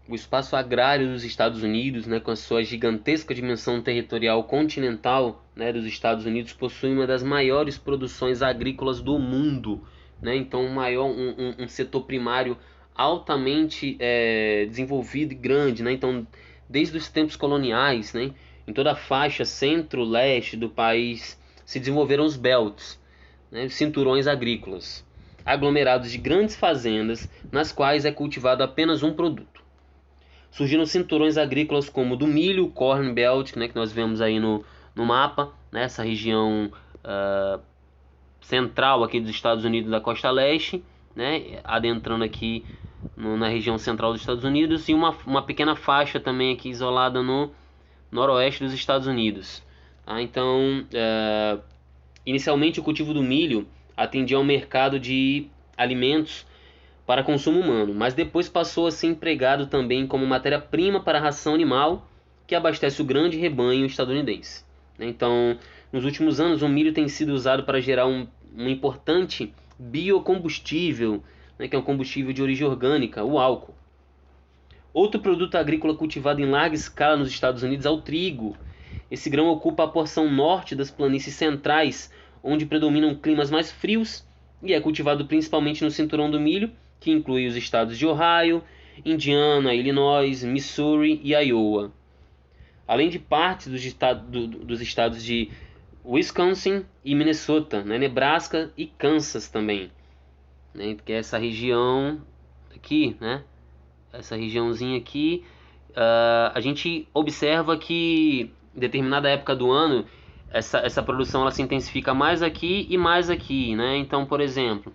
o espaço agrário dos Estados Unidos, né, com a sua gigantesca dimensão territorial continental, né, dos Estados Unidos, possui uma das maiores produções agrícolas do mundo, né? Então, um setor primário altamente desenvolvido e grande, né? Então, desde os tempos coloniais, né, em toda a faixa centro-leste do país se desenvolveram os belts, né, cinturões agrícolas, aglomerados de grandes fazendas nas quais é cultivado apenas um produto. Surgiram cinturões agrícolas como o do milho, o Corn Belt, né, que nós vemos aí no mapa, né, essa região central aqui dos Estados Unidos da costa leste, né, adentrando aqui na região central dos Estados Unidos, e uma pequena faixa também aqui isolada no noroeste dos Estados Unidos. Tá? Então, inicialmente o cultivo do milho atendia ao mercado de alimentos para consumo humano, mas depois passou a ser empregado também como matéria-prima para a ração animal que abastece o grande rebanho estadunidense. Então, nos últimos anos, o milho tem sido usado para gerar um importante biocombustível, né, que é um combustível de origem orgânica, o álcool. Outro produto agrícola cultivado em larga escala nos Estados Unidos é o trigo. Esse grão ocupa a porção norte das planícies centrais, onde predominam climas mais frios, e é cultivado principalmente no cinturão do milho, que inclui os estados de Ohio, Indiana, Illinois, Missouri e Iowa, além de partes dos estados de Wisconsin e Minnesota, né, Nebraska e Kansas também, né, que é essa região aqui, né, essa regiãozinha aqui. A gente observa que em determinada época do ano essa produção ela se intensifica mais aqui e mais aqui, né? Então, por exemplo,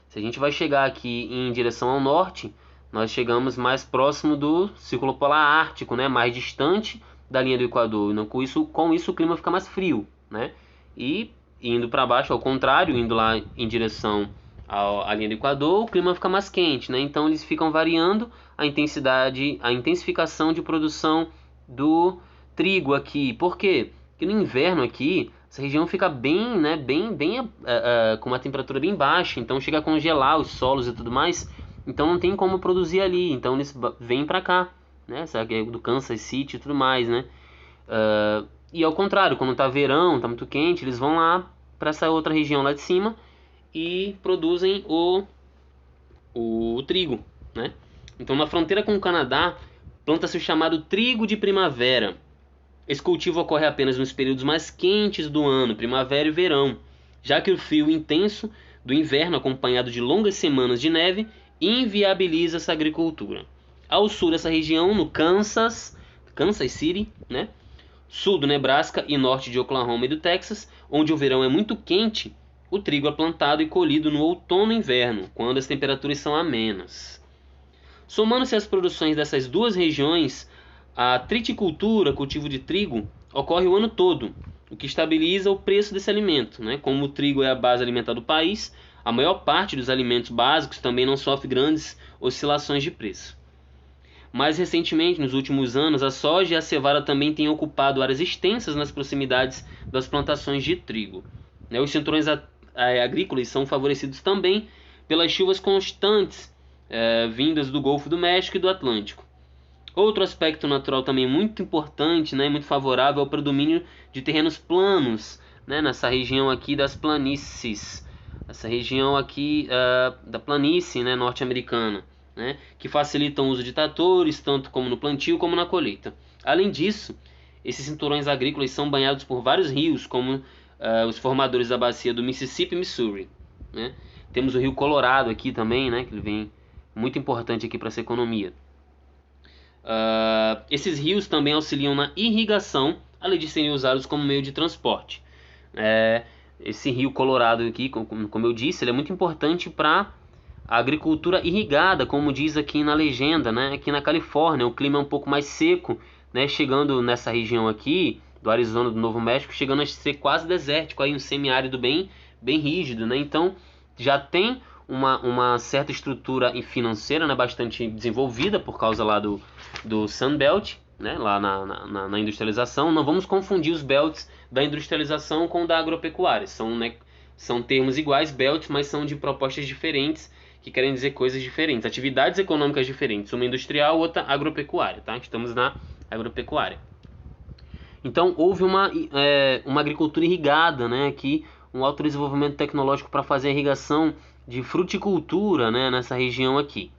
se a gente vai chegar aqui em direção ao norte, nós chegamos mais próximo do Círculo Polar Ártico, né? Mais distante da linha do Equador. Então, com isso o clima fica mais frio, né? E indo para baixo, ao contrário, indo lá em direção à linha do Equador, o clima fica mais quente, né? Então eles ficam variando a intensificação de produção do trigo aqui. Por quê? Porque no inverno aqui, essa região fica bem, né, com uma temperatura bem baixa, então chega a congelar os solos e tudo mais, então não tem como produzir ali, então eles vêm para cá, né, sabe, do Kansas City e tudo mais, né. E ao contrário, quando tá verão, tá muito quente, eles vão lá para essa outra região lá de cima e produzem o trigo, né. Então na fronteira com o Canadá, planta-se o chamado trigo de primavera. Esse cultivo ocorre apenas nos períodos mais quentes do ano, primavera e verão, já que o frio intenso do inverno, acompanhado de longas semanas de neve, inviabiliza essa agricultura. Ao sul dessa região, no Kansas City, né? Sul do Nebraska e norte de Oklahoma e do Texas, onde o verão é muito quente, o trigo é plantado e colhido no outono e inverno, quando as temperaturas são amenas. Somando-se as produções dessas duas regiões, a triticultura, cultivo de trigo, ocorre o ano todo, o que estabiliza o preço desse alimento, né? Como o trigo é a base alimentar do país, a maior parte dos alimentos básicos também não sofre grandes oscilações de preço. Mais recentemente, nos últimos anos, a soja e a cevada também têm ocupado áreas extensas nas proximidades das plantações de trigo. Os cinturões agrícolas são favorecidos também pelas chuvas constantes vindas do Golfo do México e do Atlântico. Outro aspecto natural também muito importante, né, muito favorável é o predomínio de terrenos planos, né, nessa região aqui das planícies, essa região aqui da planície, né, norte-americana, né, que facilitam o uso de tratores, tanto como no plantio como na colheita. Além disso, esses cinturões agrícolas são banhados por vários rios, como os formadores da bacia do Mississippi e Missouri, né. Temos o rio Colorado aqui também, né, que ele vem muito importante aqui para essa economia. Esses rios também auxiliam na irrigação, além de serem usados como meio de transporte. Esse rio Colorado aqui, como eu disse, ele é muito importante para a agricultura irrigada, como diz aqui na legenda, né? Aqui na Califórnia, o clima é um pouco mais seco, né? Chegando nessa região aqui, do Arizona, do Novo México, chegando a ser quase desértico, aí um semiárido bem rígido, né? Então, já tem uma certa estrutura financeira, né, bastante desenvolvida por causa lá do Sunbelt, né, lá na industrialização. Não vamos confundir os belts da industrialização com o da agropecuária. São termos iguais, belts, mas são de propostas diferentes que querem dizer coisas diferentes, atividades econômicas diferentes, uma industrial, outra agropecuária, tá? Estamos na agropecuária. Então houve uma agricultura irrigada, né? Aqui um alto desenvolvimento tecnológico para fazer a irrigação de fruticultura, né? Nessa região aqui,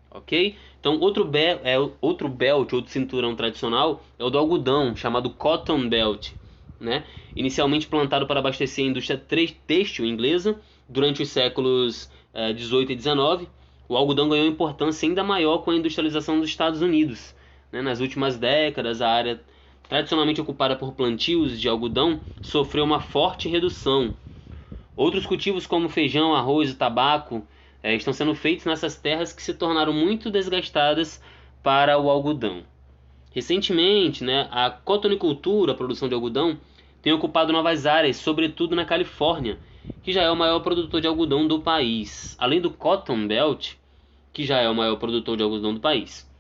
ok? Então outro belt, outro cinturão tradicional é o do algodão, chamado Cotton Belt, né? Inicialmente plantado para abastecer a indústria têxtil inglesa durante os séculos 18 e 19, o algodão ganhou importância ainda maior com a industrialização dos Estados Unidos, né? Nas últimas décadas, a área tradicionalmente ocupada por plantios de algodão sofreu uma forte redução. Outros cultivos como feijão, arroz e tabaco estão sendo feitos nessas terras que se tornaram muito desgastadas para o algodão. Recentemente, né, a cotonicultura, a produção de algodão, tem ocupado novas áreas, sobretudo na Califórnia, que já é o maior produtor de algodão do país, além do Cotton Belt, que já é o maior produtor de algodão do país.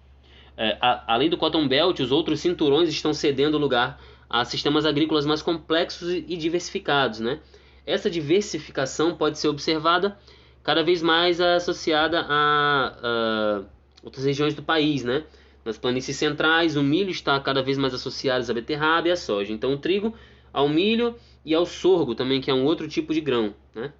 Além do Cotton Belt, os outros cinturões estão cedendo lugar a sistemas agrícolas mais complexos e diversificados, né? Essa diversificação pode ser observada cada vez mais associada a outras regiões do país, né? Nas planícies centrais, o milho está cada vez mais associado à beterraba e à soja. Então, o trigo ao milho e ao sorgo também, que é um outro tipo de grão, né?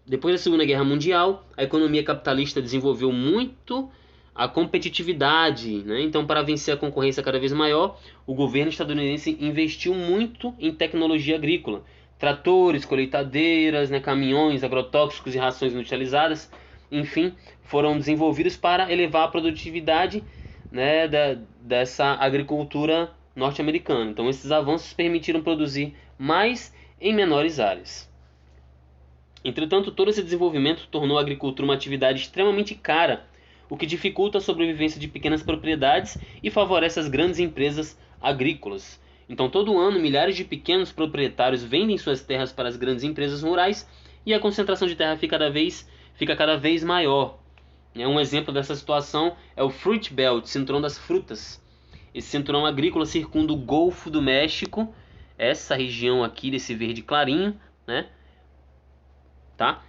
Depois da Segunda Guerra Mundial, a economia capitalista desenvolveu muito a competitividade, né? Então, para vencer a concorrência cada vez maior, o governo estadunidense investiu muito em tecnologia agrícola. Tratores, colheitadeiras, né, caminhões, agrotóxicos e rações industrializadas, enfim, foram desenvolvidos para elevar a produtividade, né, dessa agricultura norte-americana. Então, esses avanços permitiram produzir mais em menores áreas. Entretanto, todo esse desenvolvimento tornou a agricultura uma atividade extremamente cara, o que dificulta a sobrevivência de pequenas propriedades e favorece as grandes empresas agrícolas. Então, todo ano, milhares de pequenos proprietários vendem suas terras para as grandes empresas rurais e a concentração de terra fica cada vez maior. Um exemplo dessa situação é o Fruit Belt, cinturão das frutas. Esse cinturão agrícola circunda o Golfo do México, essa região aqui desse verde clarinho, né? Tá?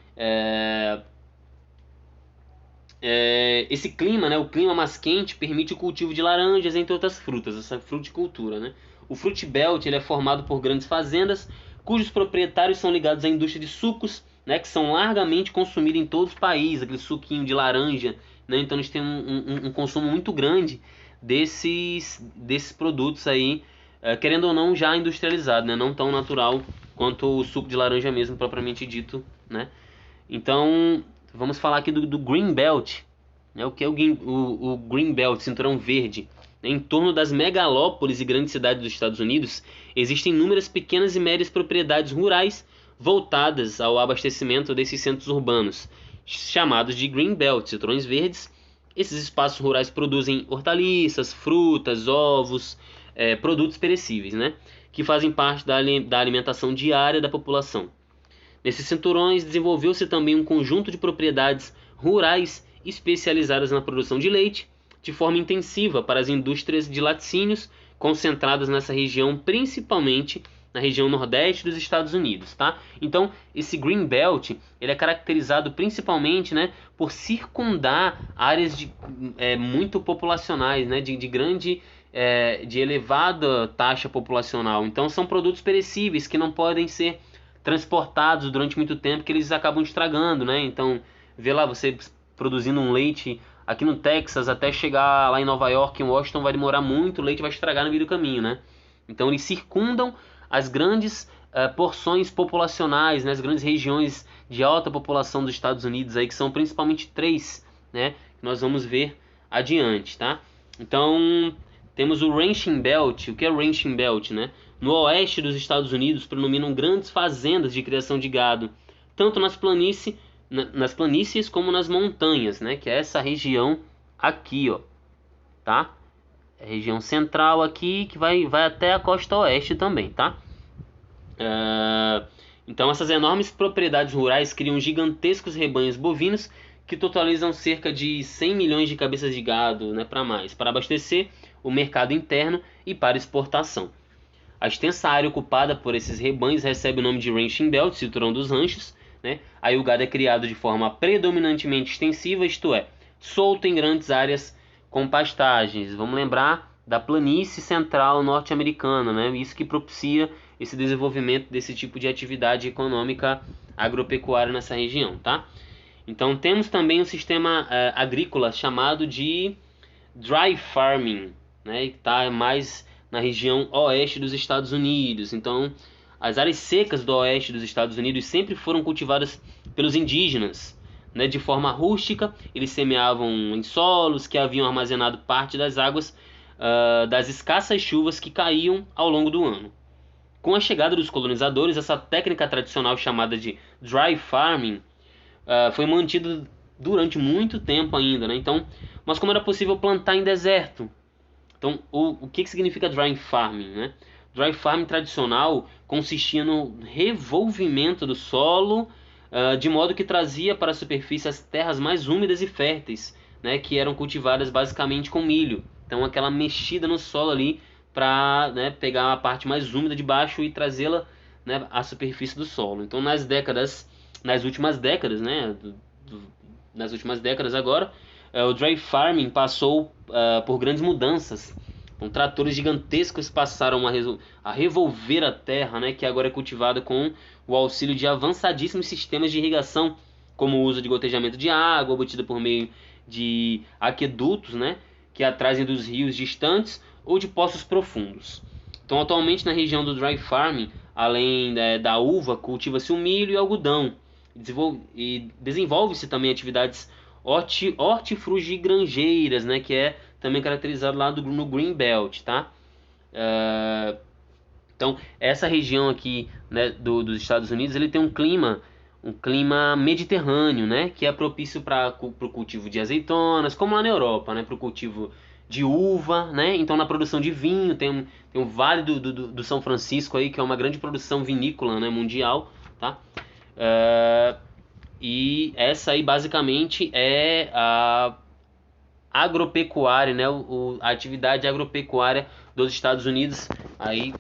Esse clima, né, o clima mais quente, permite o cultivo de laranjas, entre outras frutas, essa fruticultura, né? O Fruit Belt ele é formado por grandes fazendas, cujos proprietários são ligados à indústria de sucos, né, que são largamente consumidos em todo o país, aquele suquinho de laranja, né? Então eles têm um consumo muito grande desses produtos aí, querendo ou não, já industrializado, né? Não tão natural quanto o suco de laranja mesmo, propriamente dito, né? Então, vamos falar aqui do Green Belt, né? O que é o Green Belt, cinturão verde? Em torno das megalópolis e grandes cidades dos Estados Unidos, existem inúmeras pequenas e médias propriedades rurais voltadas ao abastecimento desses centros urbanos, chamados de Green Belt, cinturões verdes. Esses espaços rurais produzem hortaliças, frutas, ovos, produtos perecíveis, né? Que fazem parte da alimentação diária da população. Nesses cinturões desenvolveu-se também um conjunto de propriedades rurais especializadas na produção de leite, de forma intensiva para as indústrias de laticínios concentradas nessa região, principalmente na região nordeste dos Estados Unidos, tá? Então, esse Green Belt, ele é caracterizado principalmente, né, por circundar áreas muito populacionais, né, de elevada taxa populacional. Então, são produtos perecíveis que não podem ser transportados durante muito tempo, que eles acabam estragando, né? Então, vê lá, você produzindo um leite aqui no Texas, até chegar lá em Nova York, em Washington, vai demorar muito, o leite vai estragar no meio do caminho, né? Então, eles circundam as grandes porções populacionais, né? As grandes regiões de alta população dos Estados Unidos, aí, que são principalmente 3, né? Que nós vamos ver adiante, tá? Então, temos o Ranching Belt. O que é o Ranching Belt, né? No oeste dos Estados Unidos predominam grandes fazendas de criação de gado, tanto nas planícies como nas montanhas, né? Que é essa região aqui, ó, tá? É a região central aqui que vai até a costa oeste também, tá? Então essas enormes propriedades rurais criam gigantescos rebanhos bovinos que totalizam cerca de 100 milhões de cabeças de gado, né, para abastecer o mercado interno e para exportação. A extensa área ocupada por esses rebanhos recebe o nome de Ranching Belt, cinturão dos ranchos, né? Aí o gado é criado de forma predominantemente extensiva, isto é, solto em grandes áreas com pastagens. Vamos lembrar da planície central norte-americana, né? Isso que propicia esse desenvolvimento desse tipo de atividade econômica agropecuária nessa região, tá? Então temos também um sistema agrícola chamado de dry farming, né? Que está mais na região oeste dos Estados Unidos. Então as áreas secas do oeste dos Estados Unidos sempre foram cultivadas pelos indígenas, né? De forma rústica, eles semeavam em solos que haviam armazenado parte das águas das escassas chuvas que caíam ao longo do ano. Com a chegada dos colonizadores, essa técnica tradicional chamada de dry farming foi mantida durante muito tempo ainda, né? Então, mas como era possível plantar em deserto? Então, o que significa dry farming, né? Dry farming tradicional consistia no revolvimento do solo, de modo que trazia para a superfície as terras mais úmidas e férteis, né? Que eram cultivadas basicamente com milho. Então, aquela mexida no solo ali para, né, pegar a parte mais úmida de baixo e trazê-la, né, à superfície do solo. Então, nas últimas décadas, né, nas últimas décadas agora, o dry farming passou por grandes mudanças. Então, tratores gigantescos passaram a revolver a terra, né, que agora é cultivada com o auxílio de avançadíssimos sistemas de irrigação, como o uso de gotejamento de água obtida por meio de aquedutos, né, que a trazem dos rios distantes ou de poços profundos. Então, atualmente na região do dry farming, além da uva, cultiva-se o milho e o algodão. E desenvolve-se também atividades hortifrutigranjeiras, né, que é também caracterizado lá no Green Belt, tá? Então, essa região aqui, né, dos Estados Unidos, ele tem um clima mediterrâneo, né, que é propício para o cultivo de azeitonas, como lá na Europa, né, para o cultivo de uva, né? Então na produção de vinho tem um Vale do São Francisco aí, que é uma grande produção vinícola, né, mundial, tá? E essa aí basicamente é a agropecuária, né? A atividade agropecuária dos Estados Unidos aí